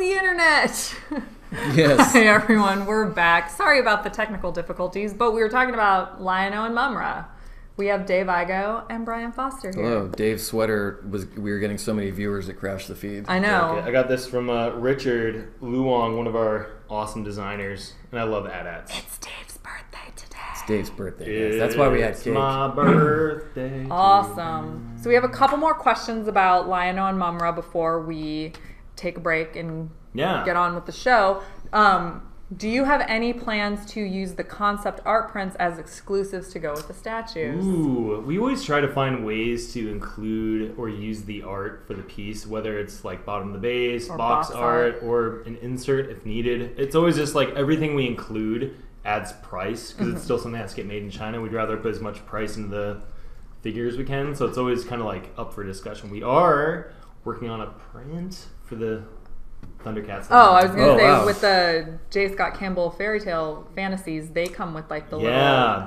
the internet. Yes. Hi everyone, we're back. Sorry about the technical difficulties, but we were talking about Lion-O and Mumra. We have Dave Igo and Brian Foster here. Hello. Dave's sweater we were getting so many viewers that crashed the feed. I know. Okay. I got this from Richard Luong, one of our awesome designers, and I love AT-ATs. It's Dave's birthday today. It's Dave's birthday. Yes. That's why we had cake. It's my birthday. Awesome. So we have a couple more questions about Lion-O and Mumra before we take a break and get on with the show. Do you have any plans to use the concept art prints as exclusives to go with the statues? Ooh, we always try to find ways to include or use the art for the piece, whether it's like bottom of the base, Or box box art, or an insert if needed. It's always just like everything we include adds price because it's still something that has to get made in China. We'd rather put as much price into the figure as we can, so it's always kind of like up for discussion. We are working on a print for the Thundercats. Oh, I was going to say with the J. Scott Campbell fairy tale fantasies, they come with like the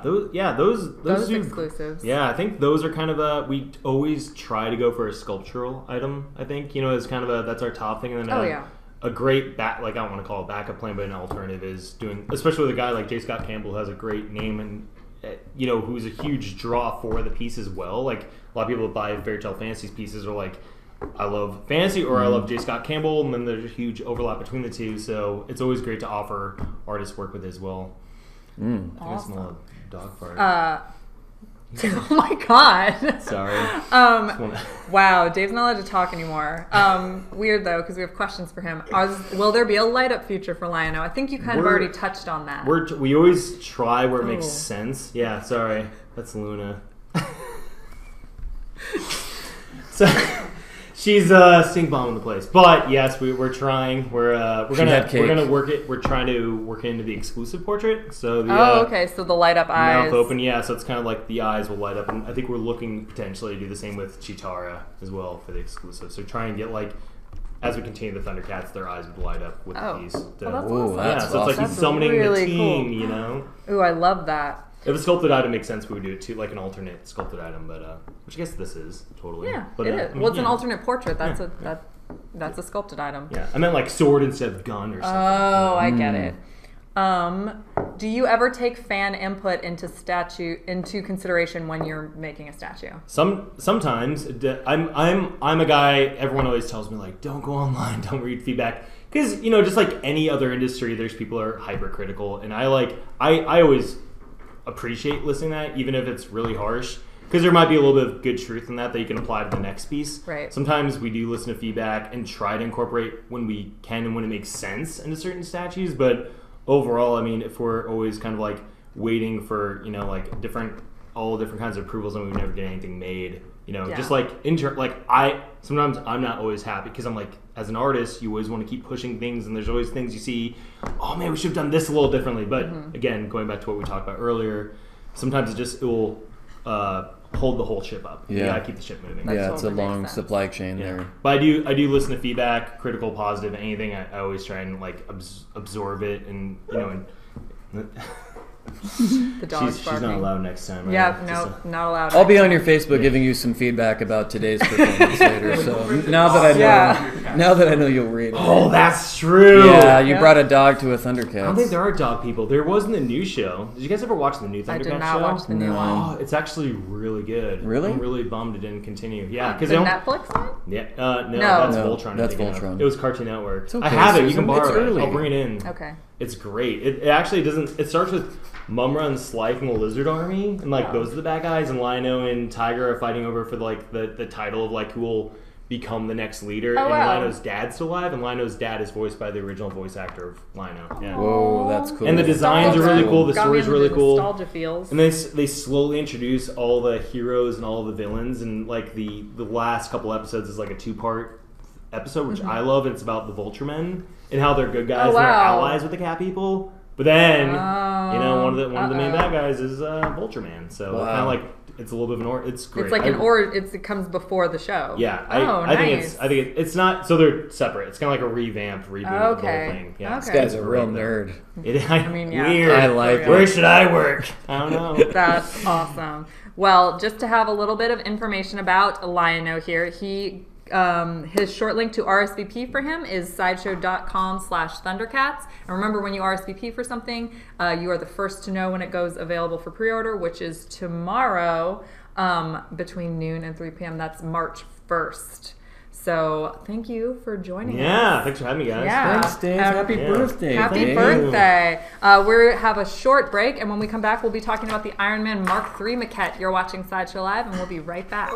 those exclusives. Yeah, I think those are kind of we always try to go for a sculptural item. I think as kind of that's our top thing, and then a great I don't want to call it backup plan, but an alternative is doing, especially with a guy like J. Scott Campbell who has a great name and who's a huge draw for the piece as well. Like a lot of people that buy fairy tale fantasies pieces are like, I love fantasy or I love J. Scott Campbell, and then there's a huge overlap between the two, so it's always great to offer artists work with as well. I think I smell a dog fart. Oh my god. Sorry. Wow, Dave's not allowed to talk anymore. Weird though, because we have questions for him. Will there be a light up feature for Lion-O? I think you kind of already touched on that. We always try where it makes sense. Yeah, sorry. That's Luna. So... She's stink bombing the place, but yes, we're trying. We're gonna work it. We're trying to work into the exclusive portrait. So the so the light up eyes, mouth open, so it's kind of like the eyes will light up, and I think we're looking potentially to do the same with Chitara as well for the exclusive. So try and get like as we continue the Thundercats, their eyes would light up with the piece. That's awesome. So it's like he's summoning the team, cool. Ooh, I love that. If a sculpted item makes sense, we would do it too, like an alternate sculpted item, but which I guess this is totally. Yeah, but, it is. Well, it's an alternate portrait. That's a sculpted item. Yeah, I meant like sword instead of gun or something. Oh, I get it. Do you ever take fan input into consideration when you're making a statue? Sometimes I'm a guy. Everyone always tells me like, don't go online, don't read feedback, because just like any other industry, there's people who are hypercritical, and I always appreciate listening to that, even if it's really harsh, because there might be a little bit of good truth in that you can apply to the next piece. Right. Sometimes we do listen to feedback and try to incorporate when we can and when it makes sense into certain statues, but overall, I mean, if we're always kind of like waiting for all different kinds of approvals and we never get anything made, just like sometimes I'm not always happy because I'm like, as an artist, you always want to keep pushing things, and there's always things you see, oh man, we should have done this a little differently. But again, going back to what we talked about earlier, sometimes it will hold the whole ship up. You gotta keep the ship moving. It's a long supply chain there. But I do listen to feedback, critical, positive, anything. I always try and like absorb it, and the dog's she's not allowed next time. Right? Yeah, no, not allowed. I'll be on your Facebook giving you some feedback about today's performance later. So now that I know you'll read it. Oh, that's true. Yeah, you brought a dog to a Thundercats. I don't think there are dog people. There was in the new show. Did you guys ever watch the new Thundercats show? I did not watch the new one. Oh, it's actually really good. Really? I'm really bummed it didn't continue. Yeah, because Netflix one? Yeah, no, that's Voltron. That's Voltron. It was Cartoon Network. It's okay, I have it. You Susan. can borrow It's early. it. I'll bring it in. Okay. It's great. It actually doesn't. It starts with Mumra and Sly from the Lizard Army, and those are the bad guys, and Lion-O and Tiger are fighting over for the title of like who will become the next leader. Oh, and wow. Lion-O's dad's still alive, and Lion-O's dad is voiced by the original voice actor of Lion-O. Yeah. Whoa, that's cool. And the designs are really cool. The story's really cool. Nostalgia feels. And they slowly introduce all the heroes and all the villains, and like the last couple episodes is like a 2-part episode, which I love, and it's about the Vulturemen and how they're good guys and they're allies with the cat people. But then, one of the main bad guys is Vultureman. So kind of like it's a little bit of it's great. It's like it comes before the show. Yeah, I think it's not. So they're separate. It's kind of like a revamp, reboot of the whole thing. Yeah, this guy's a real nerd. Weird. I like it. Where should I work? I don't know. That's awesome. Well, just to have a little bit of information about Lion-O here, he His short link to RSVP for him is sideshow.com/Thundercats. And remember, when you RSVP for something, you are the first to know when it goes available for pre-order, which is tomorrow between noon and 3 p.m. That's March 1st. So thank you for joining us. Yeah, thanks for having me, guys. Yeah. Thanks, Dave. Happy birthday. Happy birthday. We have a short break, and when we come back, we'll be talking about the Iron Man Mark III maquette. You're watching Sideshow Live, and we'll be right back.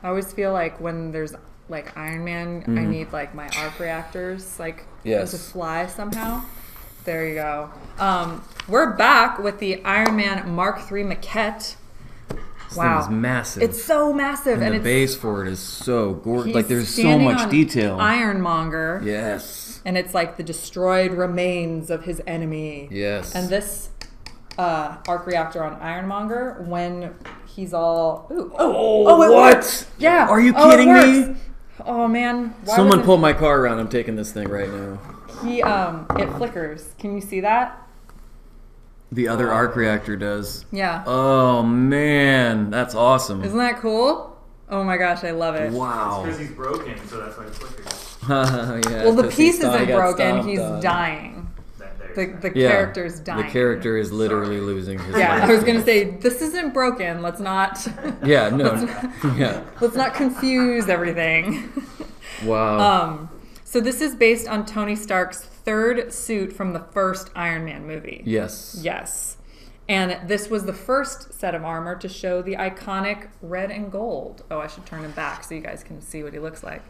I always feel like when there's like Iron Man, I need like my arc reactors to fly somehow. There you go. We're back with the Iron Man Mark III maquette. Wow, thing is massive. It's so massive, and the base for it is so gorgeous. Like there's so much detail. Ironmonger. Yes. And it's like the destroyed remains of his enemy. Yes. And this arc reactor on Ironmonger when. He's all... Ooh, what? Works. Yeah. Are you kidding me? Oh, man. Someone pull my car around. I'm taking this thing right now. It flickers. Can you see that? The other arc reactor does. Yeah. Oh, man. That's awesome. Isn't that cool? Oh, my gosh. I love it. Wow. It's because he's broken, so that's why it flickers. Yeah, well, the piece isn't broken. He's dying. The character's dying. The character is literally losing his life. I was going to say, this isn't broken. Let's not... Let's not confuse everything. Wow. So this is based on Tony Stark's third suit from the first Iron Man movie. Yes. Yes. And this was the first set of armor to show the iconic red and gold. Oh, I should turn him back so you guys can see what he looks like.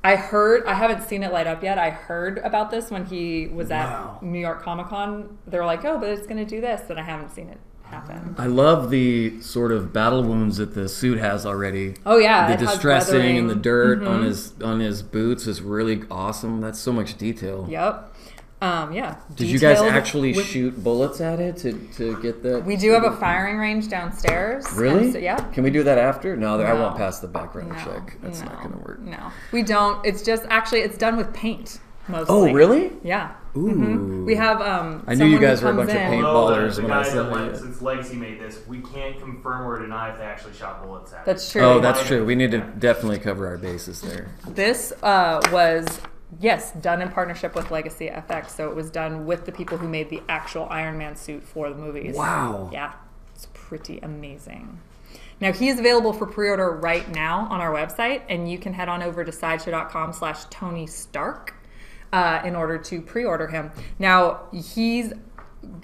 I haven't seen it light up yet. I heard about this when he was at New York Comic Con. They were like, oh, but it's going to do this, but I haven't seen it happen. I love the sort of battle wounds that the suit has already. Oh, yeah. The distressing and the dirt on his boots is really awesome. That's so much detail. Yep. Yeah. Did you guys actually shoot bullets at it to get that? We do have a firing range downstairs. Really? So, yeah. Can we do that after? No, I won't pass the background check. That's not going to work. No, we don't. It's just it's done with paint mostly. Oh, really? Yeah. Ooh. We have. I knew you guys were a bunch of paintballers. The guys since Legacy made this, we can't confirm or deny if they actually shot bullets at it. That's true. Oh, that's true. We need to definitely cover our bases there. This was. Yes, done in partnership with Legacy FX. So it was done with the people who made the actual Iron Man suit for the movies. Wow. Yeah, it's pretty amazing. Now, he is available for pre-order right now on our website, and you can head on over to sideshow.com/Tony Stark in order to pre-order him. Now, he's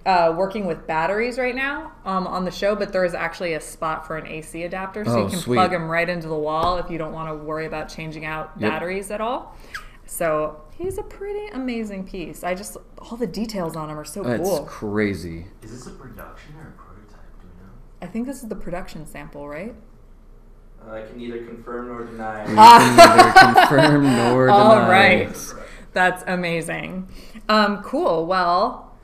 working with batteries right now on the show, but there is actually a spot for an AC adapter, so you can plug him right into the wall if you don't want to worry about changing out batteries at all. So he's a pretty amazing piece. All the details on him are so cool. It's crazy. Is this a production or a prototype? Do we know? I think this is the production sample, right? I can neither confirm nor deny. All right. That's amazing. Cool. Well,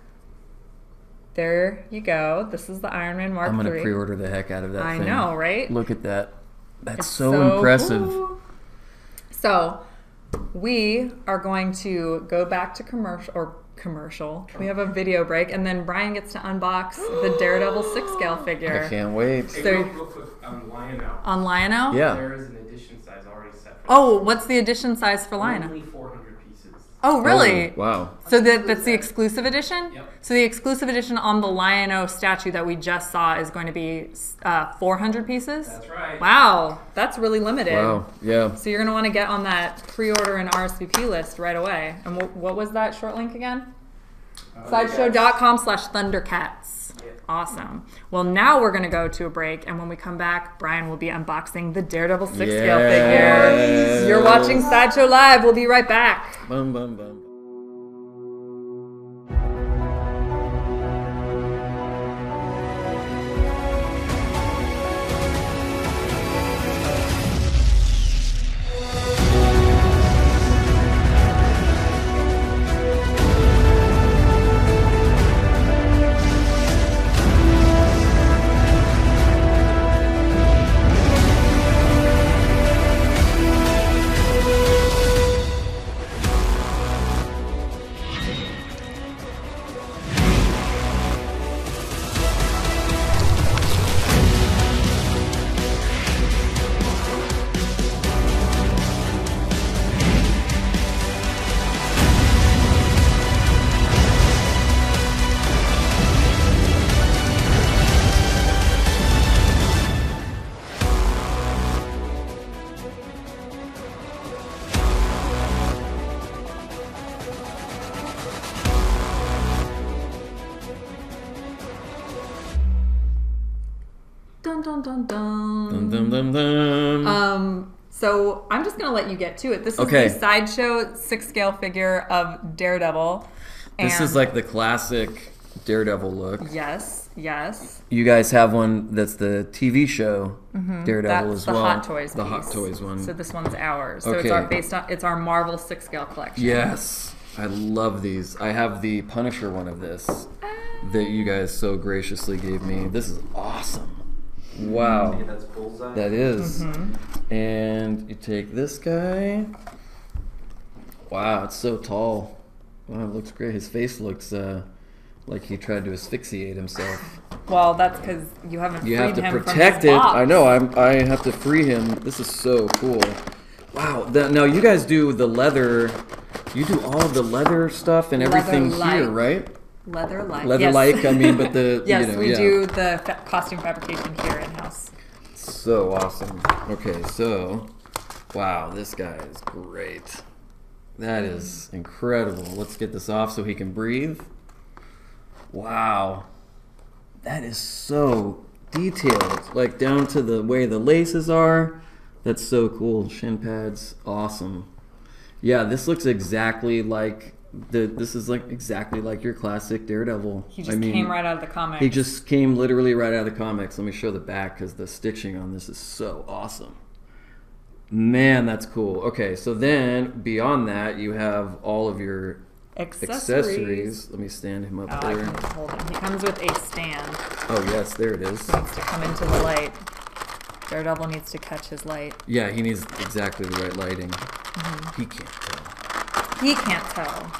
there you go. This is the Iron Man Mark III. I'm going to pre-order the heck out of that thing. I know, right? Look at that. That's so impressive. Cool. So... we are going to go back to commercial. We have a video break, and then Brian gets to unbox the Daredevil Sixth Scale figure. I can't wait. Hey, real quick, on Lion-O. On Lion-O? Yeah. There is an edition size already set for Oh, what's the edition size for Lion-O? Only 400 pieces. Oh, really? Oh, wow. So that's the exclusive edition? Yep. So the exclusive edition on the Lion-O statue that we just saw is going to be 400 pieces? That's right. Wow, that's really limited. Wow, yeah. So you're going to want to get on that pre-order and RSVP list right away. And what was that short link again? Sideshow.com/Thundercats. Yeah. Awesome. Well, now we're going to go to a break, and when we come back, Brian will be unboxing the Daredevil Sixth Scale Figure. You're watching Sideshow Live. We'll be right back. Bum, bum, bum. Dun, dun, dun, dun. Dum, dum, dum, dum. So I'm just going to let you get to it. This is Okay. the Sideshow Sixth Scale Figure of Daredevil. This is like the classic Daredevil look. Yes, yes. You guys have one that's the TV show Daredevil That's as the well. Hot Toys The piece. Hot Toys one. So this one's ours. So Okay. it's our Marvel Sixth Scale collection. Yes, I love these. I have the Punisher one of this that you guys so graciously gave me. This is awesome. Wow. Maybe that's bullseye. That is. And you take this guy. Wow, it's so tall. Wow, it looks great. His face looks like he tried to asphyxiate himself. Well, that's because you haven't freed You have to him protect from his it. box. I know. I have to free him. This is so cool. Wow. Now you guys do the leather. You do all of the leather stuff and everything Leather-like. here, right? Leather-like. Leather-like. Yes. I mean, but the Yes, you know, we yeah. do the costume fabrication here in-house. So awesome. Okay, so wow, this guy is great. That is incredible. Let's get this off so he can breathe. Wow. That is so detailed, like down to the way the laces are. That's so cool. Shin pads, awesome. Yeah, this looks exactly like this is like exactly like your classic Daredevil. He just came right out of the comics. He just came literally right out of the comics. Let me show the back because the stitching on this is so awesome. Man, that's cool. Okay, so then beyond that, you have all of your accessories. Let me stand him up Oh, I there. can hold him. He comes with a stand. Oh, yes, there it is. He needs to come into the light. Daredevil needs to catch his light. Yeah, he needs exactly the right lighting. Mm-hmm. He can't tell. He can't tell,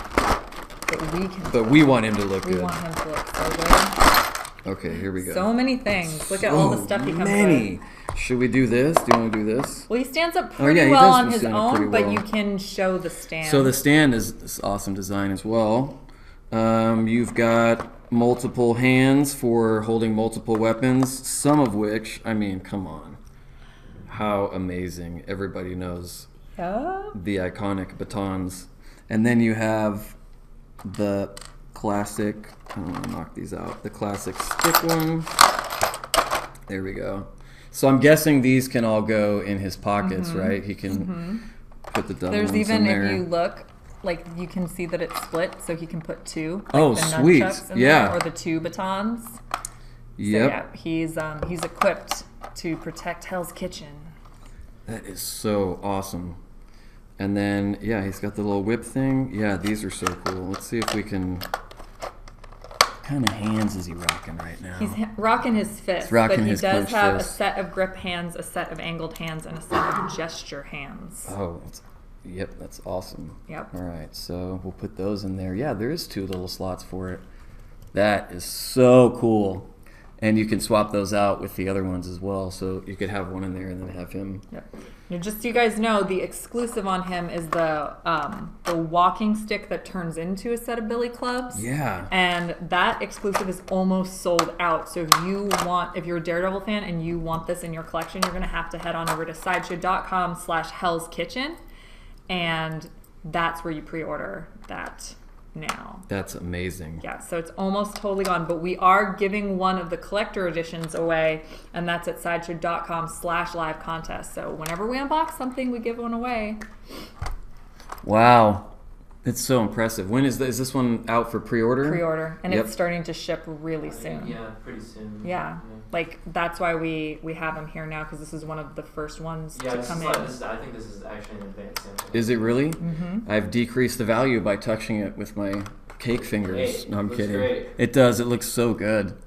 but we can. But we want him to look We good. want him to look so good. Okay, here we go. So many things. Look at all the stuff he comes many. with. Should we do this? Do you want to do this? Well, he stands up Oh, pretty yeah, he well does on his stand up pretty own, but well. you can show the stand. So the stand is this awesome design as well. You've got multiple hands for holding multiple weapons, some of which, I mean, come on. How amazing. Everybody knows Yeah. the iconic batons. And then you have the classic, I'm going to knock these out, the classic stick one. There we go. So I'm guessing these can all go in his pockets, right? He can put the double There's ones even, in there. if you look, like you can see that it's split, so he can put two. Like Oh, the sweet. nunchucks in Yeah. there, or the two batons. Yep. So yeah, he's equipped to protect Hell's Kitchen. That is so awesome. And then, yeah, he's got the little whip thing. Yeah, these are so cool. Let's see if we can... What kind of hands is he rocking right now? He's rocking his fist, rocking but he his does clenched have fist. a set of grip hands, a set of angled hands, and a set of gesture hands. Oh, yep, that's awesome. Yep. All right, so we'll put those in there. Yeah, there is two little slots for it. That is so cool. And you can swap those out with the other ones as well. So you could have one in there and then have him. Yep. And just so you guys know, the exclusive on him is the walking stick that turns into a set of billy clubs. Yeah. And that exclusive is almost sold out. So if you're a Daredevil fan and you want this in your collection, you're going to have to head on over to sideshow.com/Hell's Kitchen. And that's where you pre-order that now. That's amazing. Yeah, so it's almost totally gone, but we are giving one of the collector editions away, and that's at sideshow.com/live contest. So whenever we unbox something, we give one away. Wow. It's so impressive. When is this one out for pre-order? Pre-order, and it's starting to ship really soon. Yeah, pretty soon. Yeah, like that's why we have them here now, because this is one of the first ones to come in. I think this is actually an advanced sample. Is it really? Mm-hmm. I've decreased the value by touching it with my cake fingers. Hey, no, I'm kidding. Great. It does. It looks so good.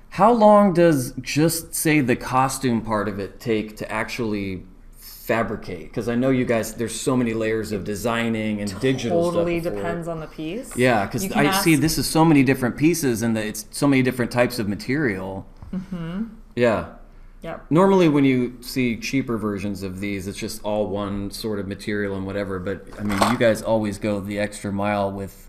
How long does just, say, the costume part of it take to actually fabricate? Because I know you guys, there's so many layers of designing and digital stuff. Totally depends on the piece. Yeah, because I see this is so many different pieces and it's so many different types of material. Mm-hmm. Yeah. Yep. Normally when you see cheaper versions of these, it's just all one sort of material and whatever. But, I mean, you guys always go the extra mile with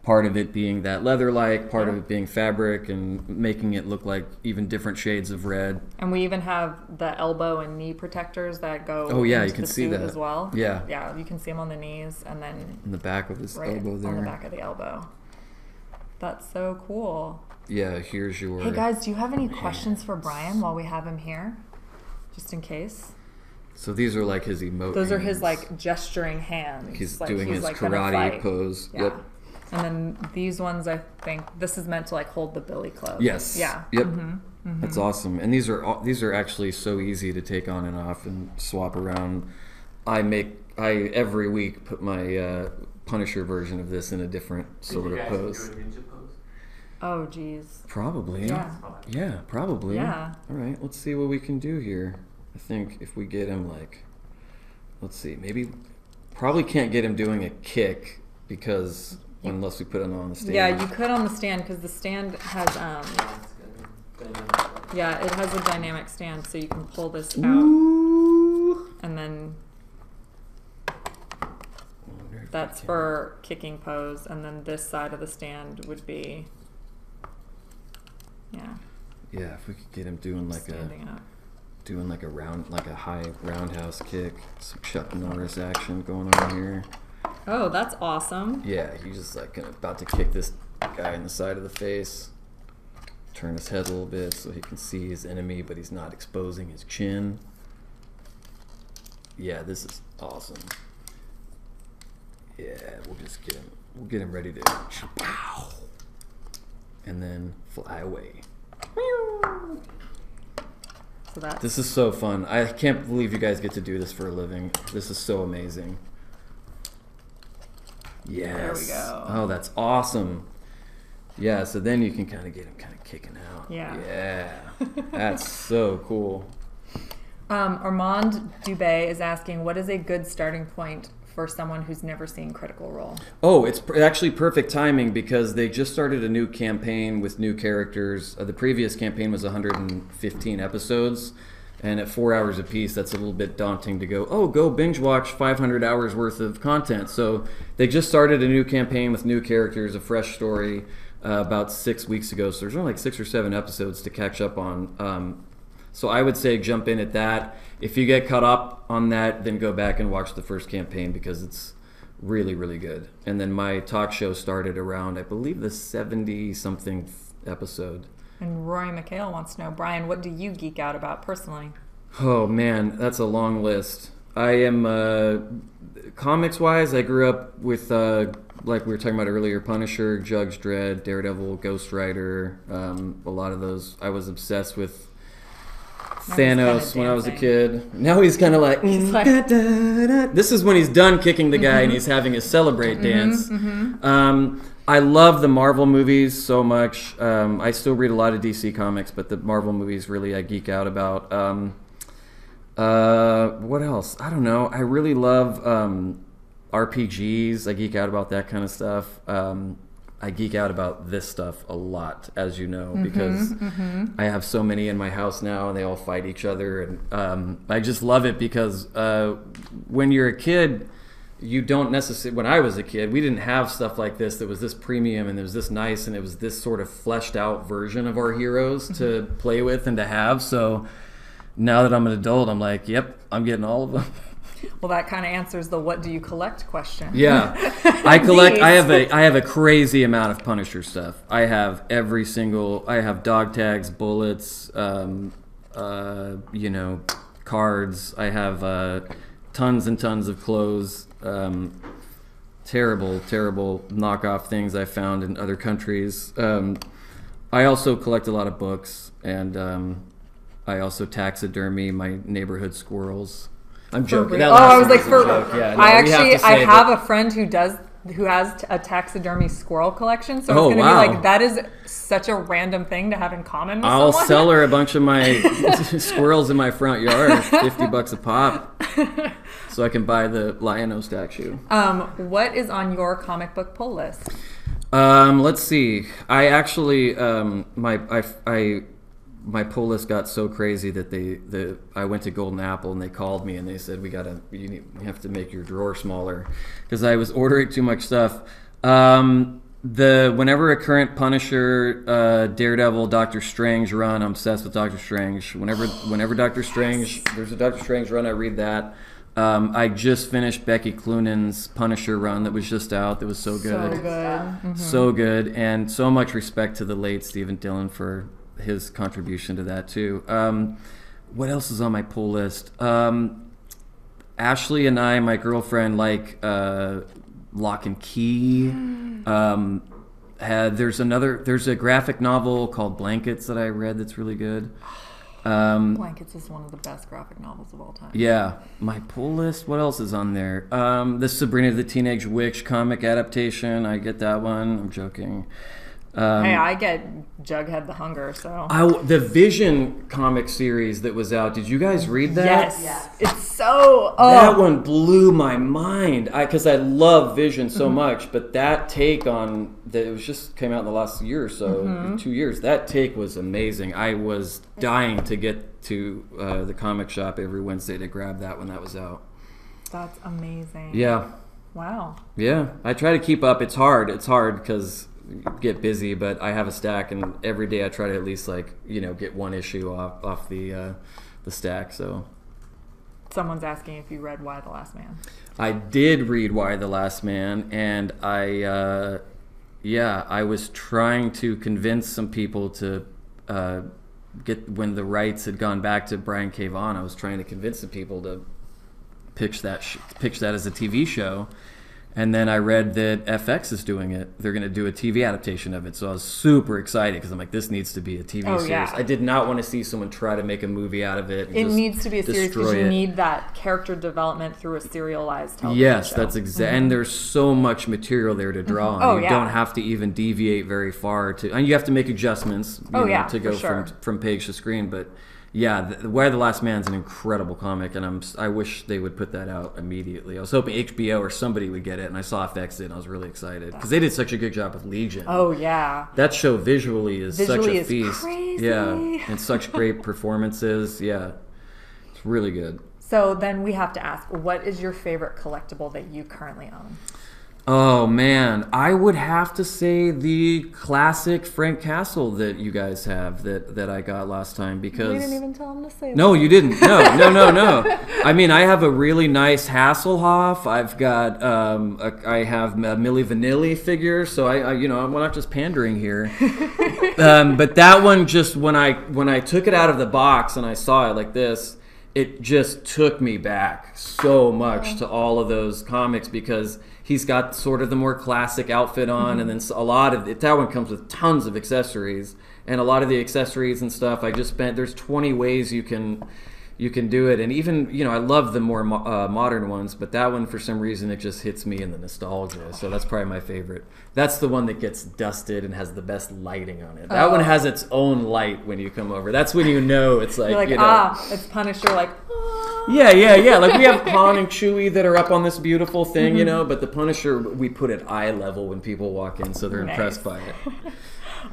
part of it being that leather-like, part of it being fabric, and making it look like even different shades of red. And we even have the elbow and knee protectors that go you into can the see suit that as well. Yeah. Yeah, you can see them on the knees and then in the back of his elbow there. on the back of the elbow. That's so cool. Yeah, here's your... Hey guys, do you have any questions for Brian while we have him here? Just in case. So these are like his emote Those are hands. his like gesturing hands. He's like, doing his like, karate pose. Yeah. Yep. And then these ones, I think, this is meant to like hold the billy club. Yes. Yeah. Yep. Mm-hmm. Mm-hmm. That's awesome. And these are actually so easy to take on and off and swap around. I every week put my Punisher version of this in a different sort of pose. Oh, geez. Probably. Yeah. Yeah, probably. Yeah. All right, let's see what we can do here. I think if we get him let's see, probably can't get him doing a kick because unless we put him on the stand. Yeah, you could on the stand because the stand has it has a dynamic stand, so you can pull this out. Ooh. And then that's for kicking pose, and then this side of the stand would be Yeah, if we could get him doing standing up. a high roundhouse kick, some Chuck Norris action going on here. Oh, that's awesome. Yeah, he's just about to kick this guy in the side of the face. Turn his head a little bit so he can see his enemy, but he's not exposing his chin. Yeah, this is awesome. Yeah, we'll get him ready to pow, and then fly away. So This is so fun. I can't believe you guys get to do this for a living. This is so amazing. Yes. There we go. Oh, that's awesome. Yeah, so then you can kind of get him kicking out. Yeah. Yeah. That's so cool. Armand Dubé is asking, what is a good starting point for someone who's never seen Critical Role? Oh, it's actually perfect timing because they just started a new campaign with new characters. The previous campaign was 115 episodes, and at 4 hours apiece, that's a little bit daunting to go binge watch 500 hours worth of content. So they just started a new campaign with new characters, a fresh story, about 6 weeks ago. So there's only 6 or 7 episodes to catch up on. So I would say jump in at that. If you get caught up on that, then go back and watch the first campaign because it's really, really good. And then my talk show started around, I believe, the 70-something episode. And Rory McHale wants to know, Brian, what do you geek out about personally? Oh, man, that's a long list. I am, comics-wise, I grew up with, like we were talking about earlier, Punisher, Judge Dredd, Daredevil, Ghost Rider, a lot of those. I was obsessed with Thanos when I was a kid. Now he's kind of like, da, da, da. This is when he's done kicking the guy and he's having his celebrate dance. I love the Marvel movies so much. I still read a lot of DC comics, but the Marvel movies really I geek out about. What else? I don't know. I really love RPGs. I geek out about that kind of stuff. I geek out about this stuff a lot, as you know, because I have so many in my house now, and they all fight each other, and I just love it because when you're a kid, you don't necessarily. When I was a kid, we didn't have stuff like this that was this premium and it was this nice and it was this sort of fleshed out version of our heroes to play with and to have. So now that I'm an adult, I'm like, yep, I'm getting all of them. Well, that kind of answers the "what do you collect" question. Yeah, I collect. I have a crazy amount of Punisher stuff. I have every single. I have dog tags, bullets, cards. I have tons and tons of clothes. Terrible knockoff things I found in other countries. I also collect a lot of books, and I also taxidermy my neighborhood squirrels. I'm joking. I was like, yeah, no, I have a friend who has a taxidermy squirrel collection, so it's going to be like, that is such a random thing to have in common with I'll someone. sell her a bunch of my squirrels in my front yard, $50 a pop, so I can buy the Lion-O statue. What is on your comic book pull list? Let's see. I actually my pull list got so crazy that I went to Golden Apple and they called me and they said we have to make your drawer smaller because I was ordering too much stuff. Whenever a current Punisher, Daredevil, Doctor Strange run, I'm obsessed with Doctor Strange. Whenever Doctor Strange, there's a Doctor Strange run, I read that. I just finished Becky Cloonan's Punisher run that was just out. That was so good. So good. Mm-hmm. So good, and so much respect to the late Stephen Dillon for his contribution to that too. What else is on my pull list? Ashley and I, my girlfriend, like Lock and Key. There's a graphic novel called Blankets that I read that's really good. Blankets is one of the best graphic novels of all time. Yeah, my pull list. What else is on there? The Sabrina the Teenage Witch comic adaptation. I get that one. I'm joking. Hey, I get Jughead the Hunger, so... The Vision comic series that was out, did you guys read that? Yes. It's so... That one blew my mind, because I love Vision so much, but that take on... It was just came out in the last year or so, 2 years. That take was amazing. I was dying to get to the comic shop every Wednesday to grab that when that was out. That's amazing. Yeah. Wow. Yeah, I try to keep up. It's hard because... get busy, but I have a stack, and every day I try to at least get one issue off the stack. So someone's asking if you read Y the Last Man. I did read Y the Last Man, and I was trying to convince some people to get, when the rights had gone back to Brian K. Vaughan, I was trying to convince some people to pitch that as a TV show. And then I read that FX is doing it. They're going to do a TV adaptation of it. So I was super excited because I'm like, this needs to be a TV series. Yeah. I did not want to see someone try to make a movie out of it. It needs to be a series because you need that character development through a serialized television Yes, show. That's exactly. And there's so much material there to draw on. You don't have to even deviate very far and you have to make adjustments to go from page to screen. But yeah, Why the Last Man's an incredible comic, and I wish they would put that out immediately. I was hoping HBO or somebody would get it, and I saw FX did, and I was really excited because they did such a good job with Legion. Oh yeah, that show visually is such a feast. Crazy. Yeah, and such great performances. Yeah, it's really good. So then we have to ask, what is your favorite collectible that you currently own? Oh man, I would have to say the classic Frank Castle that you guys have that I got last time because... We didn't even tell him to say that. No, you didn't. No. I mean, I have a really nice Hasselhoff. I've got I have a Milli Vanilli figure, so I'm not just pandering here. But that one, just when I took it out of the box and I saw it like this, it just took me back so much to all of those comics because he's got sort of the more classic outfit on, and then a lot of it, that one comes with tons of accessories, and a lot of the accessories and stuff I just spent. There's 20 ways you can do it, and even I love the more modern ones, but that one for some reason it just hits me in the nostalgia. So that's probably my favorite. That's the one that gets dusted and has the best lighting on it. That one has its own light when you come over. That's when you know it's like, you're like it's Punisher, like. Yeah. Like we have Han and Chewie that are up on this beautiful thing, you know, but the Punisher we put at eye level when people walk in, so they're impressed by it.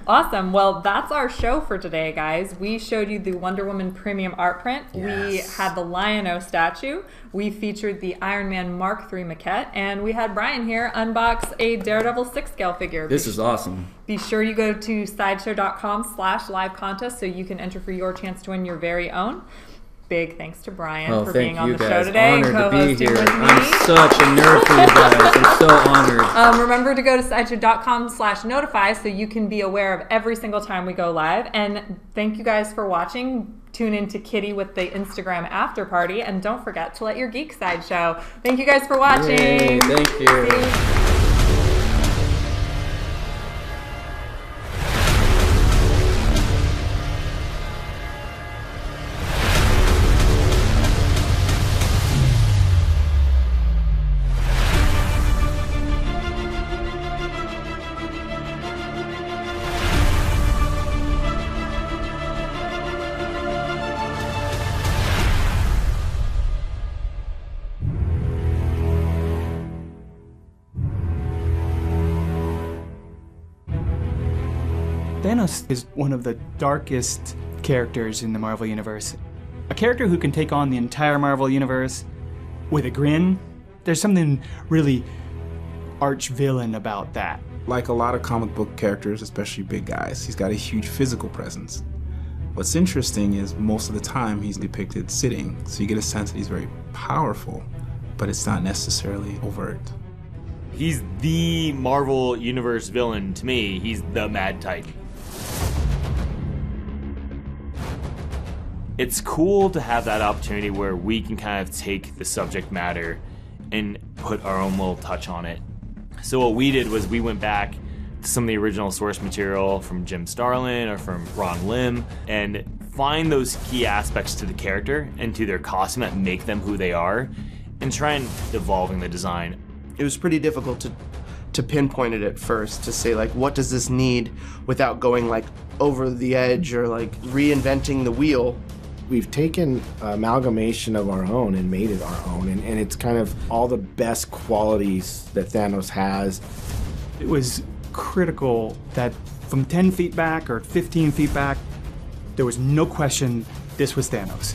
Awesome. Well, that's our show for today, guys. We showed you the Wonder Woman premium art print. Yes. We had the Lion-O statue. We featured the Iron Man Mark III maquette. And we had Brian here unbox a Daredevil Sixth Scale figure. This is awesome. Be sure you go to sideshow.com/live contest so you can enter for your chance to win your very own. Big thanks to Brian for being on the show today and co-hosting with me. I'm such a nerd for you guys. I'm so honored. Remember to go to sideshow.com/notify so you can be aware of every single time we go live. And thank you guys for watching. Tune in to Kitty with the Instagram after party. And don't forget to let your geek side show. Thank you guys for watching. Yay, thank you. Thanos is one of the darkest characters in the Marvel Universe. A character who can take on the entire Marvel Universe with a grin. There's something really arch-villain about that. Like a lot of comic book characters, especially big guys, he's got a huge physical presence. What's interesting is most of the time he's depicted sitting, so you get a sense that he's very powerful, but it's not necessarily overt. He's the Marvel Universe villain to me. He's the Mad Titan. It's cool to have that opportunity where we can kind of take the subject matter and put our own little touch on it. So what we did was we went back to some of the original source material from Jim Starlin or from Ron Lim and find those key aspects to the character and to their costume that make them who they are and try and evolving the design. It was pretty difficult to pinpoint it at first, to say like, what does this need without going like over the edge or like reinventing the wheel. We've taken amalgamation of our own and made it our own, and it's kind of all the best qualities that Thanos has. It was critical that from 10 feet back or 15 feet back, there was no question this was Thanos.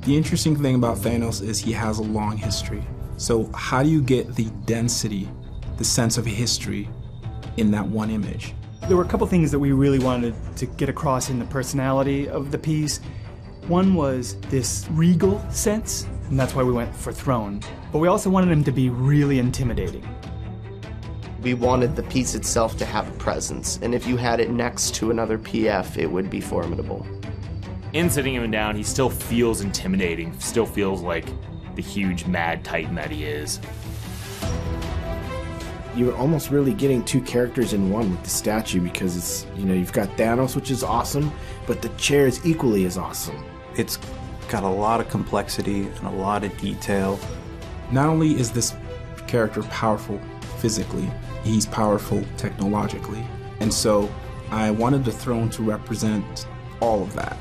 The interesting thing about Thanos is he has a long history. So how do you get the density, the sense of history in that one image? There were a couple things that we really wanted to get across in the personality of the piece. One was this regal sense, and that's why we went for throne. But we also wanted him to be really intimidating. We wanted the piece itself to have a presence, and if you had it next to another PF, it would be formidable. In sitting him down, he still feels intimidating, still feels like the huge Mad Titan that he is. You're almost really getting two characters in one with the statue, because it's, you know, you've got Thanos, which is awesome, but the chair is equally as awesome. It's got a lot of complexity and a lot of detail. Not only is this character powerful physically, he's powerful technologically. And so I wanted the throne to represent all of that.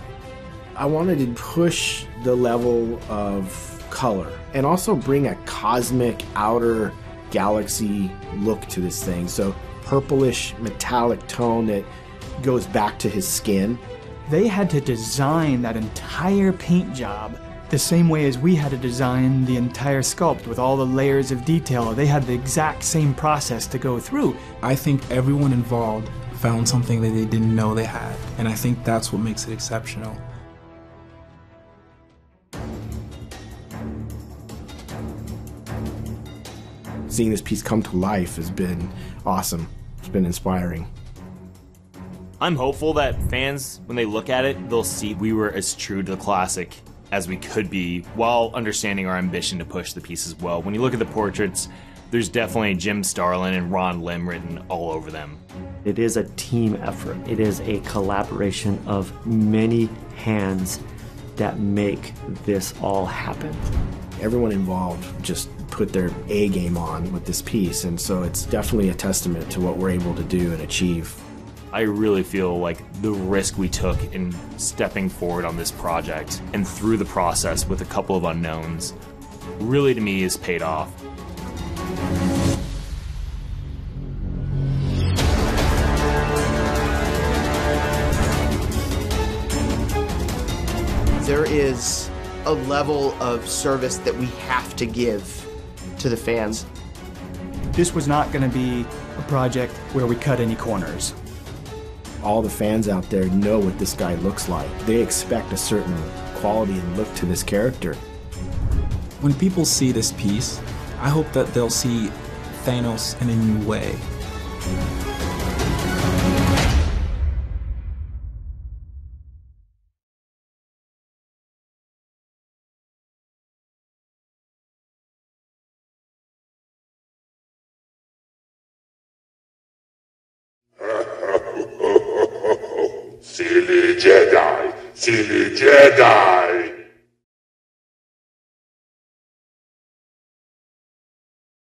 I wanted to push the level of color and also bring a cosmic outer galaxy look to this thing. So purplish metallic tone that goes back to his skin. They had to design that entire paint job the same way as we had to design the entire sculpt with all the layers of detail. They had the exact same process to go through. I think everyone involved found something that they didn't know they had, and I think that's what makes it exceptional. Seeing this piece come to life has been awesome. It's been inspiring. I'm hopeful that fans, when they look at it, they'll see we were as true to the classic as we could be, while understanding our ambition to push the piece as well. When you look at the portraits, there's definitely Jim Starlin and Ron Lim written all over them. It is a team effort. It is a collaboration of many hands that make this all happen. Everyone involved just put their A game on with this piece, and so it's definitely a testament to what we're able to do and achieve. I really feel like the risk we took in stepping forward on this project and through the process with a couple of unknowns really to me has paid off. There is a level of service that we have to give to the fans. This was not going to be a project where we cut any corners. All the fans out there know what this guy looks like. They expect a certain quality and look to this character. When people see this piece, I hope that they'll see Thanos in a new way. Silly Jedi! Silly Jedi!